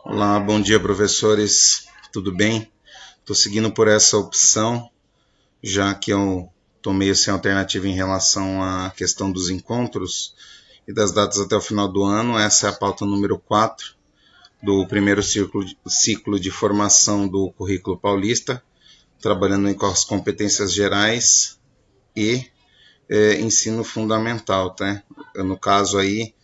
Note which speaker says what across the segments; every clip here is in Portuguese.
Speaker 1: Olá, bom dia, professores. Tudo bem? Estou seguindo por essa opção, já que eu estou meio sem alternativa em relação à questão dos encontros e das datas até o final do ano. Essa é a pauta número 4 do primeiro ciclo de formação do currículo paulista, trabalhando com as competências gerais e ensino fundamental, tá? No caso aí,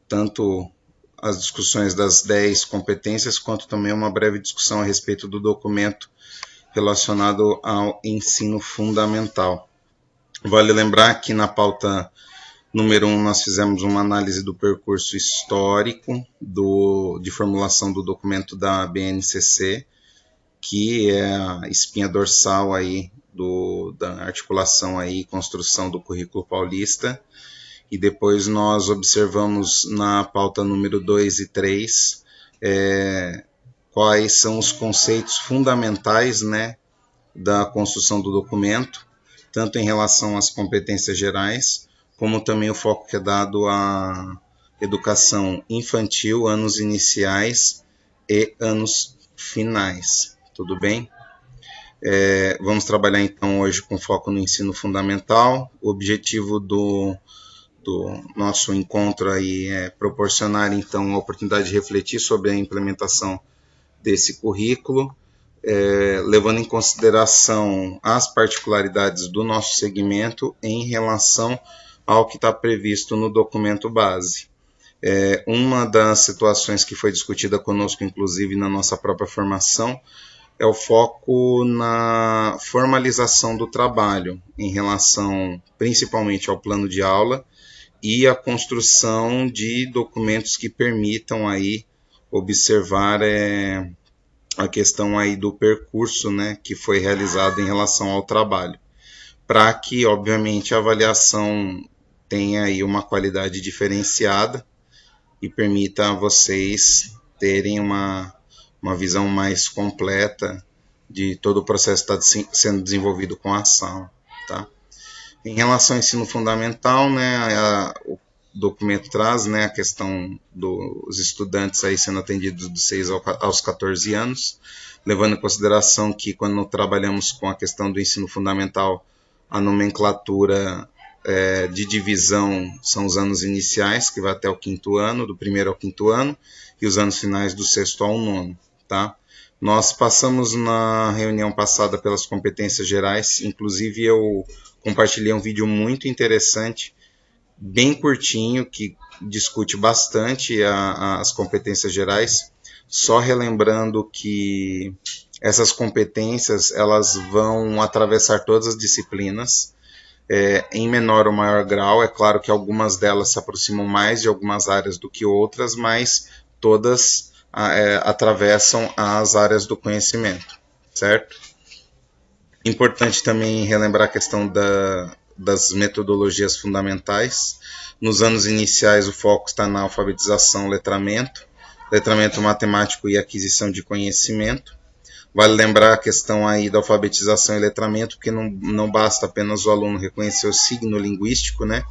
Speaker 1: tanto as discussões das 10 competências, quanto também uma breve discussão a respeito do documento relacionado ao ensino fundamental. Vale lembrar que na pauta número 1 nós fizemos uma análise do percurso histórico de formulação do documento da BNCC, que é a espinha dorsal aí da articulação aí, construção do currículo paulista. E depois nós observamos na pauta número 2 e 3 quais são os conceitos fundamentais, né, da construção do documento, tanto em relação às competências gerais, como também o foco que é dado à educação infantil, anos iniciais e anos finais. Tudo bem? Vamos trabalhar então hoje com foco no ensino fundamental. O objetivo do nosso encontro aí é proporcionar então a oportunidade de refletir sobre a implementação desse currículo, levando em consideração as particularidades do nosso segmento em relação ao que está previsto no documento base. Uma das situações que foi discutida conosco, inclusive na nossa própria formação, é o foco na formalização do trabalho em relação principalmente ao plano de aula e a construção de documentos que permitam aí observar a questão aí do percurso, né, que foi realizado em relação ao trabalho, para que, obviamente, a avaliação tenha aí uma qualidade diferenciada e permita a vocês terem uma visão mais completa de todo o processo que está sendo desenvolvido com a ação, tá? Em relação ao ensino fundamental, né, o documento traz, né, a questão dos estudantes aí sendo atendidos dos 6 aos 14 anos, levando em consideração que quando trabalhamos com a questão do ensino fundamental, a nomenclatura de divisão são os anos iniciais, que vai até o 5º ano, do 1º ao 5º ano, e os anos finais do 6º ao 9º, tá? Nós passamos na reunião passada pelas competências gerais, inclusive eu compartilhei um vídeo muito interessante, bem curtinho, que discute bastante as competências gerais, só relembrando que essas competências elas vão atravessar todas as disciplinas, em menor ou maior grau. É claro que algumas delas se aproximam mais de algumas áreas do que outras, mas todas atravessam as áreas do conhecimento, certo? Importante também relembrar a questão das metodologias fundamentais. Nos anos iniciais, o foco está na alfabetização, letramento matemático e aquisição de conhecimento. Vale lembrar a questão aí da alfabetização e letramento, porque não basta apenas o aluno reconhecer o signo linguístico, né,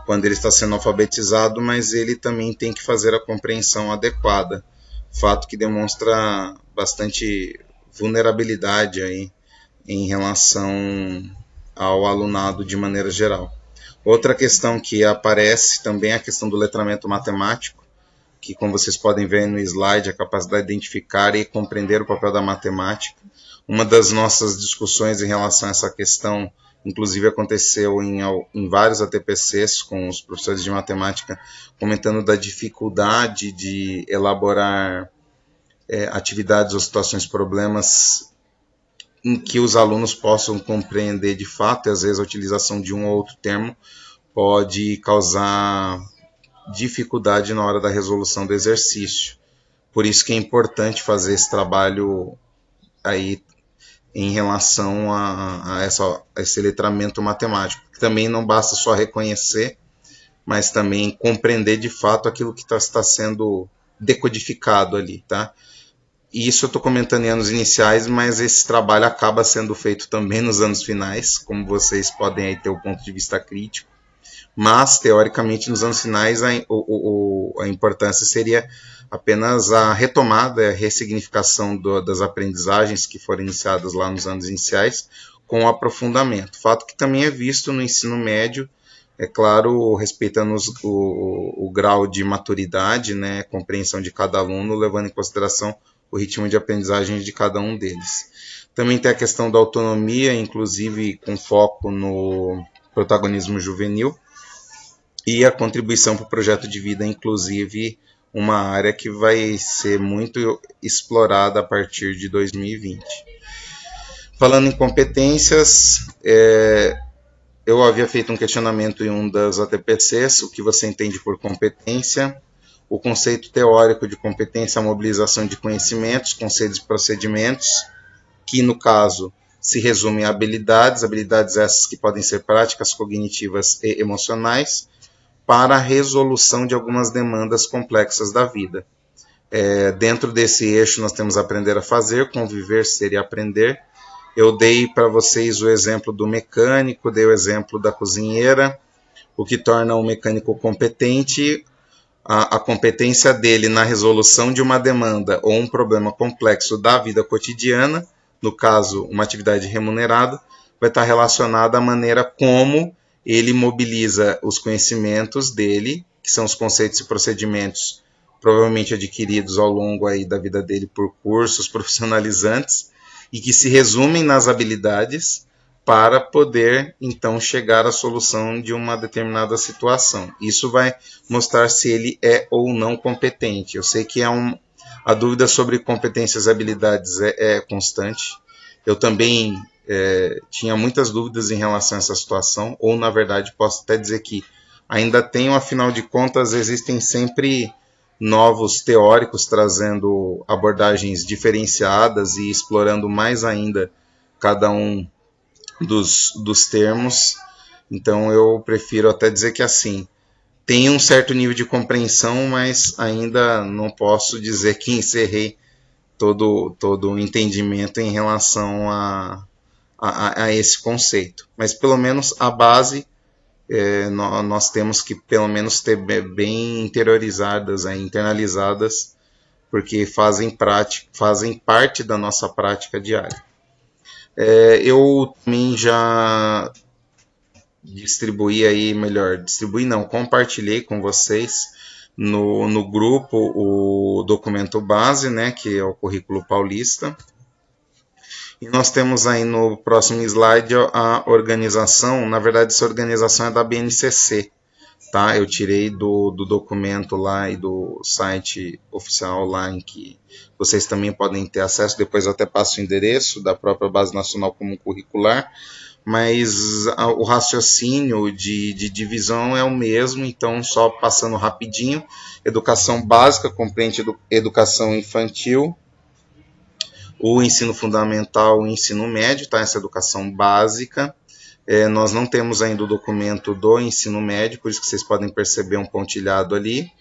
Speaker 1: quando ele está sendo alfabetizado, mas ele também tem que fazer a compreensão adequada, fato que demonstra bastante vulnerabilidade aí em relação ao alunado de maneira geral. Outra questão que aparece também é a questão do letramento matemático, que, como vocês podem ver no slide, a capacidade de identificar e compreender o papel da matemática. Uma das nossas discussões em relação a essa questão, inclusive, aconteceu em vários ATPCs com os professores de matemática, comentando da dificuldade de elaborar atividades ou situações, problemas em que os alunos possam compreender de fato, e às vezes a utilização de um ou outro termo pode causar dificuldade na hora da resolução do exercício. Por isso que é importante fazer esse trabalho aí em relação a esse letramento matemático. Também não basta só reconhecer, mas também compreender de fato aquilo que está sendo decodificado ali, tá? E isso eu estou comentando em anos iniciais, mas esse trabalho acaba sendo feito também nos anos finais, como vocês podem aí ter o ponto de vista crítico, mas, teoricamente, nos anos finais, a importância seria apenas a retomada, a ressignificação das aprendizagens que foram iniciadas lá nos anos iniciais, com o aprofundamento. Fato que também é visto no ensino médio, é claro, respeitando o grau de maturidade, né, compreensão de cada aluno, levando em consideração o ritmo de aprendizagem de cada um deles. Também tem a questão da autonomia, inclusive com foco no protagonismo juvenil, e a contribuição para o projeto de vida, inclusive uma área que vai ser muito explorada a partir de 2020. Falando em competências, eu havia feito um questionamento em um das ATPCs, o que você entende por competência, o conceito teórico de competência, a mobilização de conhecimentos, conceitos e procedimentos, que no caso se resume a habilidades essas que podem ser práticas, cognitivas e emocionais, para a resolução de algumas demandas complexas da vida. Dentro desse eixo nós temos aprender a fazer, conviver, ser e aprender. Eu dei para vocês o exemplo do mecânico, dei o exemplo da cozinheira, o que torna o mecânico competente, a competência dele na resolução de uma demanda ou um problema complexo da vida cotidiana, no caso, uma atividade remunerada, vai estar relacionada à maneira como ele mobiliza os conhecimentos dele, que são os conceitos e procedimentos provavelmente adquiridos ao longo aí da vida dele por cursos profissionalizantes, e que se resumem nas habilidades para poder, então, chegar à solução de uma determinada situação. Isso vai mostrar se ele é ou não competente. Eu sei que a dúvida sobre competências e habilidades é constante. Eu também tinha muitas dúvidas em relação a essa situação, ou, na verdade, posso até dizer que ainda tenho, afinal de contas, existem sempre novos teóricos trazendo abordagens diferenciadas e explorando mais ainda cada um dos termos. Então eu prefiro até dizer que assim, tem um certo nível de compreensão, mas ainda não posso dizer que encerrei todo o entendimento em relação a esse conceito. Mas pelo menos a base nós temos que pelo menos ter bem interiorizadas, internalizadas, porque fazem parte da nossa prática diária. Eu também já compartilhei com vocês no grupo o documento base, né, que é o currículo paulista. E nós temos aí no próximo slide a organização. Na verdade, essa organização é da BNCC, tá? Eu tirei do documento lá e do site oficial lá, em que vocês também podem ter acesso. Depois eu até passo o endereço da própria Base Nacional Comum Curricular, mas o raciocínio de divisão é o mesmo. Então, só passando rapidinho: educação básica compreende educação infantil, o ensino fundamental, o ensino médio, tá? Essa educação básica. Nós não temos ainda o documento do ensino médio, por isso que vocês podem perceber um pontilhado ali.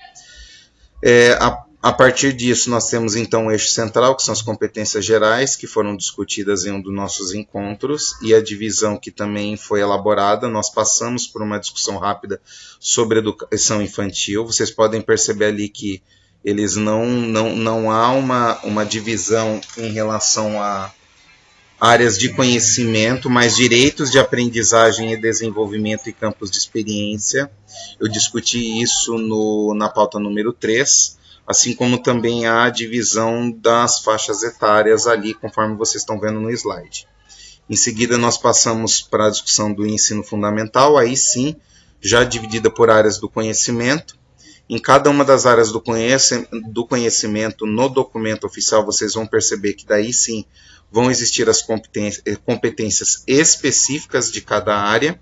Speaker 1: A partir disso, nós temos então o eixo central, que são as competências gerais, que foram discutidas em um dos nossos encontros, e a divisão que também foi elaborada. Nós passamos por uma discussão rápida sobre educação infantil. Vocês podem perceber ali que eles não há uma divisão em relação a áreas de conhecimento, mas direitos de aprendizagem e desenvolvimento e campos de experiência. Eu discuti isso na pauta número 3, assim como também a divisão das faixas etárias ali, conforme vocês estão vendo no slide. Em seguida, nós passamos para a discussão do ensino fundamental, aí sim, já dividida por áreas do conhecimento. Em cada uma das áreas do conhecimento, no documento oficial, vocês vão perceber que daí sim vão existir as competências específicas de cada área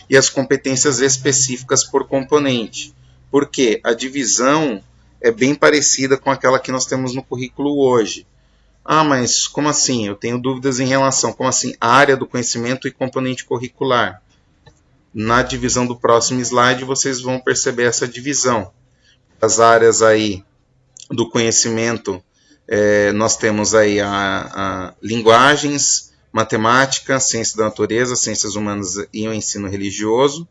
Speaker 1: e as competências específicas por componente. Porque a divisão é bem parecida com aquela que nós temos no currículo hoje. Ah, mas como assim? Eu tenho dúvidas em relação, como assim? A área do conhecimento e componente curricular. Na divisão do próximo slide, vocês vão perceber essa divisão. As áreas aí do conhecimento, nós temos aí a linguagens, matemática, ciência da natureza, ciências humanas e o ensino religioso.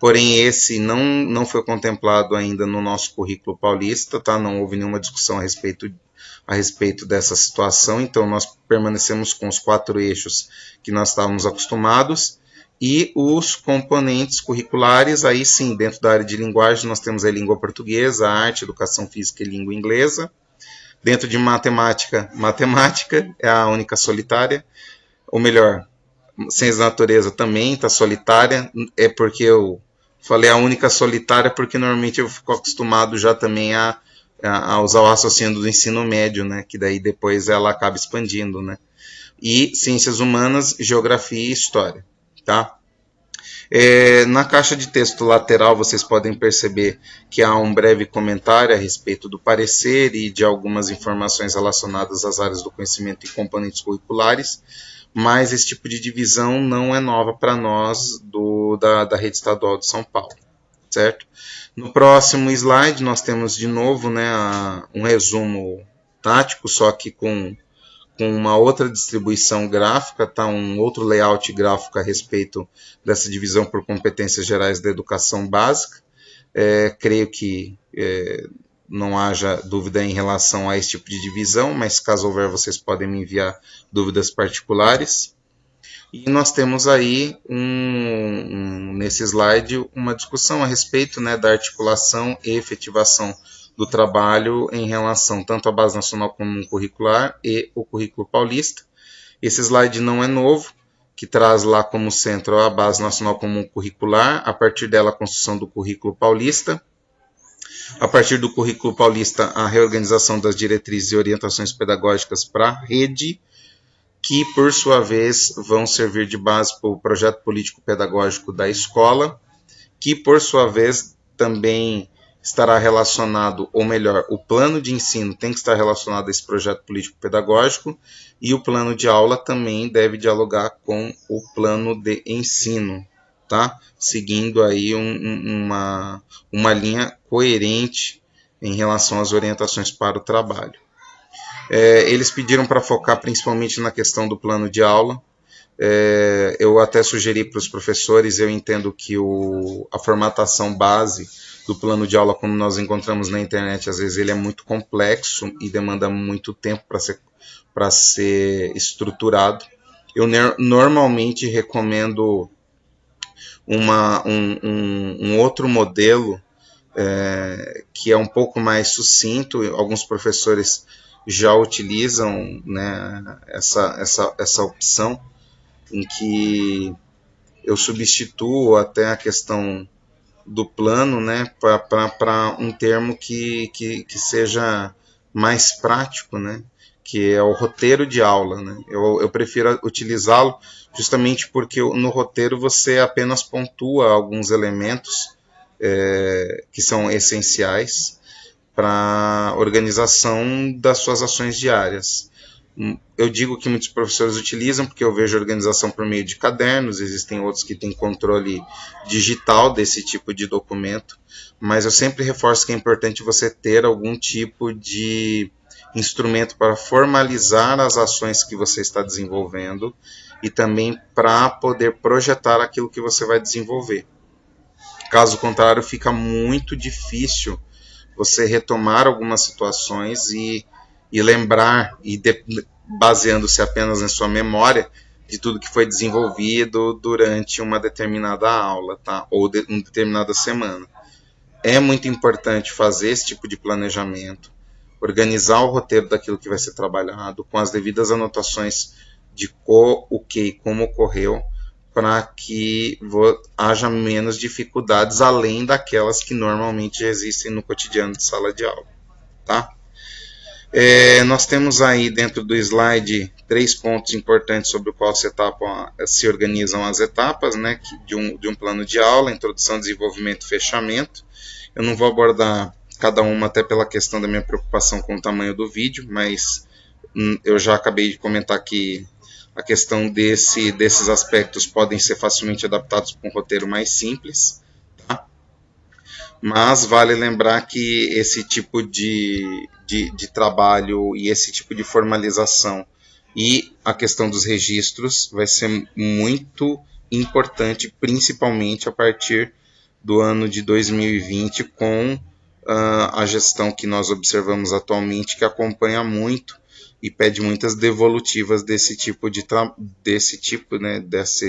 Speaker 1: porém esse não foi contemplado ainda no nosso currículo paulista, tá? Não houve nenhuma discussão a respeito dessa situação, então nós permanecemos com os 4 eixos que nós estávamos acostumados, e os componentes curriculares, aí sim, dentro da área de linguagem, nós temos a língua portuguesa, arte, educação física e língua inglesa. Dentro de matemática, matemática é a única solitária, ou melhor, ciência da natureza também está solitária, é porque eu falei a única solitária, porque normalmente eu fico acostumado já também a usar o raciocínio do ensino médio, né, que daí depois ela acaba expandindo, né. E ciências humanas, geografia e história, tá? Na caixa de texto lateral vocês podem perceber que há um breve comentário a respeito do parecer e de algumas informações relacionadas às áreas do conhecimento e componentes curriculares, mas esse tipo de divisão não é nova para nós da Rede Estadual de São Paulo, certo? No próximo slide nós temos de novo, né, um resumo tático, só que com uma outra distribuição gráfica, tá? Um outro layout gráfico a respeito dessa divisão por competências gerais da educação básica. Creio que não haja dúvida em relação a esse tipo de divisão, mas caso houver, vocês podem me enviar dúvidas particulares. E nós temos aí, nesse slide, uma discussão a respeito, né, da articulação e efetivação do trabalho em relação tanto à Base Nacional Comum Curricular e o Currículo Paulista. Esse slide não é novo, que traz lá como centro a Base Nacional Comum Curricular, a partir dela a construção do Currículo Paulista, a partir do Currículo Paulista a reorganização das diretrizes e orientações pedagógicas para a rede, que por sua vez vão servir de base para o projeto político-pedagógico da escola, que por sua vez também estará relacionado, ou melhor, o plano de ensino tem que estar relacionado a esse projeto político-pedagógico, e o plano de aula também deve dialogar com o plano de ensino, tá? Seguindo aí uma linha coerente em relação às orientações para o trabalho. Eles pediram para focar principalmente na questão do plano de aula. Eu até sugeri para os professores, eu entendo que a formatação base do plano de aula, como nós encontramos na internet, às vezes ele é muito complexo e demanda muito tempo para ser estruturado. Eu normalmente recomendo um outro modelo que é um pouco mais sucinto. Alguns professores já utilizam, né, essa opção, em que eu substituo até a questão do plano, né, para um termo que seja mais prático, né, que é o roteiro de aula, né. Eu prefiro utilizá-lo justamente porque no roteiro você apenas pontua alguns elementos que são essenciais para a organização das suas ações diárias. Eu digo que muitos professores utilizam porque eu vejo organização por meio de cadernos, existem outros que têm controle digital desse tipo de documento, mas eu sempre reforço que é importante você ter algum tipo de instrumento para formalizar as ações que você está desenvolvendo e também para poder projetar aquilo que você vai desenvolver. Caso contrário, fica muito difícil você retomar algumas situações e lembrar, baseando-se apenas na sua memória, de tudo que foi desenvolvido durante uma determinada aula, tá? Ou uma determinada semana. É muito importante fazer esse tipo de planejamento, organizar o roteiro daquilo que vai ser trabalhado, com as devidas anotações de o que e como ocorreu, para que haja menos dificuldades, além daquelas que normalmente existem no cotidiano de sala de aula, tá? Nós temos aí dentro do slide 3 pontos importantes sobre o qual se organizam as etapas, né, de um plano de aula: introdução, desenvolvimento e fechamento. Eu não vou abordar cada uma, até pela questão da minha preocupação com o tamanho do vídeo, mas eu já acabei de comentar que a questão desses aspectos podem ser facilmente adaptados para um roteiro mais simples, tá? Mas vale lembrar que esse tipo de trabalho e esse tipo de formalização e a questão dos registros vai ser muito importante, principalmente a partir do ano de 2020 com a gestão que nós observamos atualmente, que acompanha muito e pede muitas devolutivas desse tipo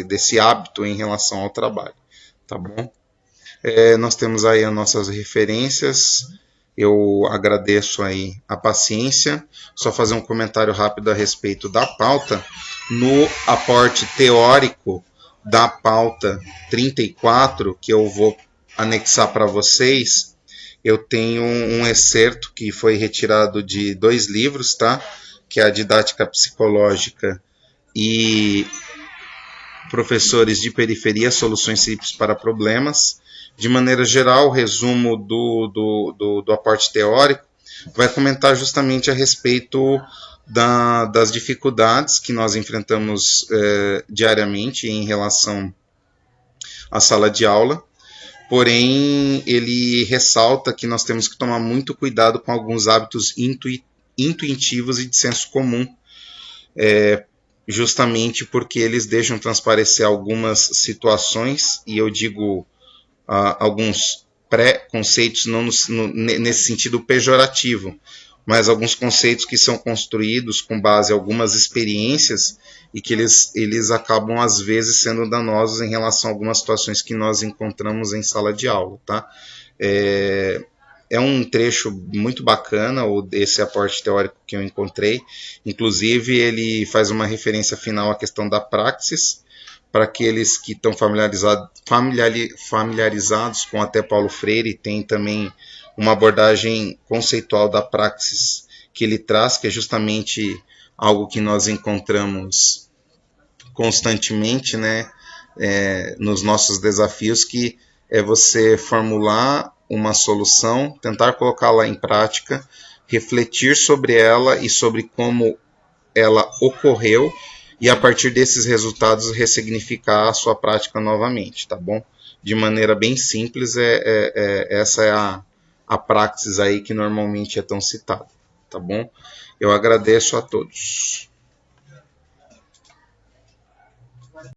Speaker 1: desse hábito em relação ao trabalho, tá bom? Nós temos aí as nossas referências. Eu agradeço aí a paciência. Só fazer um comentário rápido a respeito da pauta. No aporte teórico da pauta 34, que eu vou anexar para vocês, eu tenho um excerto que foi retirado de 2 livros, tá? Que é a Didática Psicológica e Professores de Periferia, Soluções Simples para Problemas. De maneira geral, o resumo do aporte teórico vai comentar justamente a respeito das dificuldades que nós enfrentamos diariamente em relação à sala de aula. Porém, ele ressalta que nós temos que tomar muito cuidado com alguns hábitos intuitivos e de senso comum, justamente porque eles deixam transparecer algumas situações, e eu digo alguns pré-conceitos, não nesse sentido pejorativo, mas alguns conceitos que são construídos com base em algumas experiências e que eles acabam, às vezes, sendo danosos em relação a algumas situações que nós encontramos em sala de aula, tá? É um trecho muito bacana, esse aporte teórico que eu encontrei. Inclusive, ele faz uma referência final à questão da praxis, para aqueles que estão familiarizados com até Paulo Freire. Tem também uma abordagem conceitual da praxis que ele traz, que é justamente algo que nós encontramos constantemente, né, nos nossos desafios, que é você formular uma solução, tentar colocá-la em prática, refletir sobre ela e sobre como ela ocorreu, e a partir desses resultados ressignificar a sua prática novamente, tá bom? De maneira bem simples, essa é a praxis aí que normalmente é tão citada, tá bom? Eu agradeço a todos.